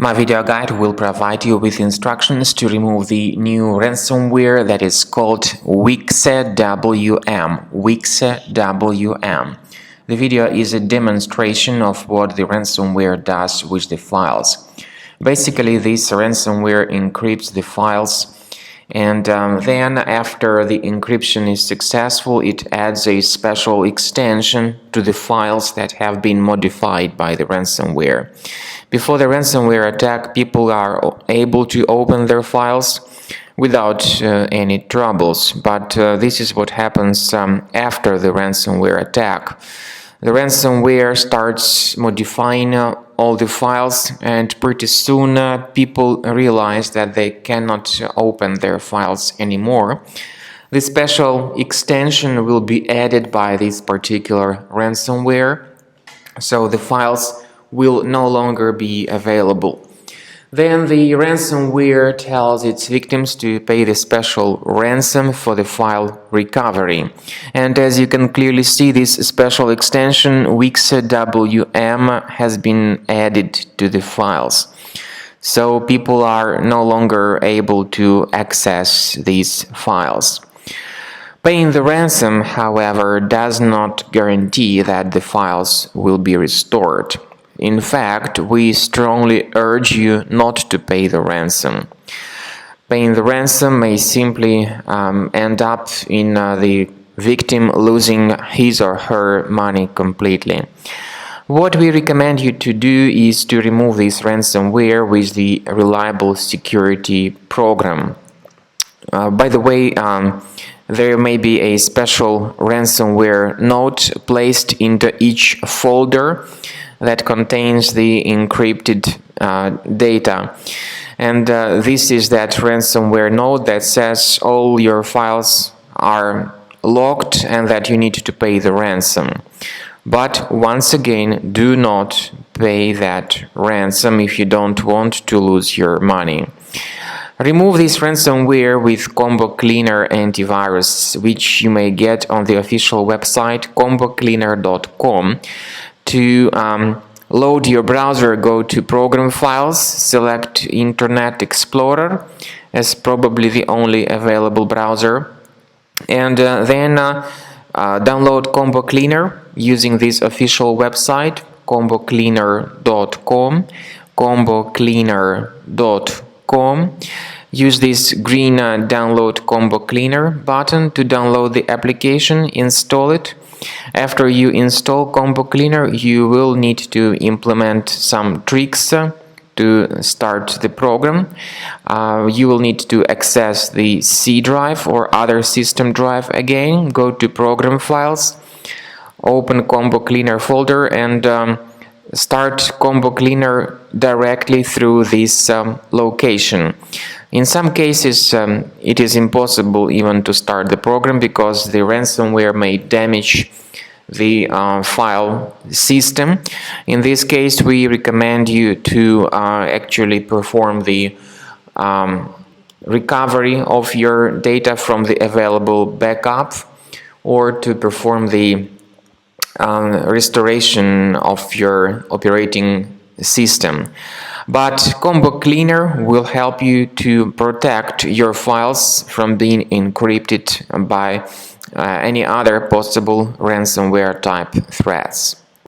My video guide will provide you with instructions to remove the new ransomware that is called Wixawm. Wixawm. The video is a demonstration of what the ransomware does with the files. Basically, this ransomware encrypts the files, and then after the encryption is successful, it adds a special extension to the files that have been modified by the ransomware. Before the ransomware attack, people are able to open their files without any troubles, but this is what happens after the ransomware attack. The ransomware starts modifying all the files, and pretty soon people realize that they cannot open their files anymore. The special extension will be added by this particular ransomware, so the files will no longer be available. Then the ransomware tells its victims to pay the special ransom for the file recovery. And as you can clearly see, this special extension Wixawm has been added to the files. So people are no longer able to access these files. Paying the ransom, however, does not guarantee that the files will be restored. In fact, we strongly urge you not to pay the ransom. Paying the ransom may simply end up in the victim losing his or her money completely. What we recommend you to do is to remove this ransomware with the reliable security program. By the way, there may be a special ransomware note placed into each folder that contains the encrypted data. And this is that ransomware note that says all your files are locked and that you need to pay the ransom. But once again, do not pay that ransom if you don't want to lose your money. Remove this ransomware with Combo Cleaner antivirus, which you may get on the official website combocleaner.com. To load your browser, go to Program Files, select Internet Explorer as probably the only available browser, and then download Combo Cleaner using this official website combocleaner.com. combocleaner.com. Use this green download Combo Cleaner button to download the application, install it. After you install Combo Cleaner, you will need to implement some tricks to start the program. You will need to access the C drive or other system drive again. Go to Program Files, open Combo Cleaner folder, and start Combo Cleaner directly through this location. In some cases, it is impossible even to start the program because the ransomware may damage the file system. In this case, we recommend you to actually perform the recovery of your data from the available backup, or to perform the restoration of your operating system. But Combo Cleaner will help you to protect your files from being encrypted by any other possible ransomware type threats.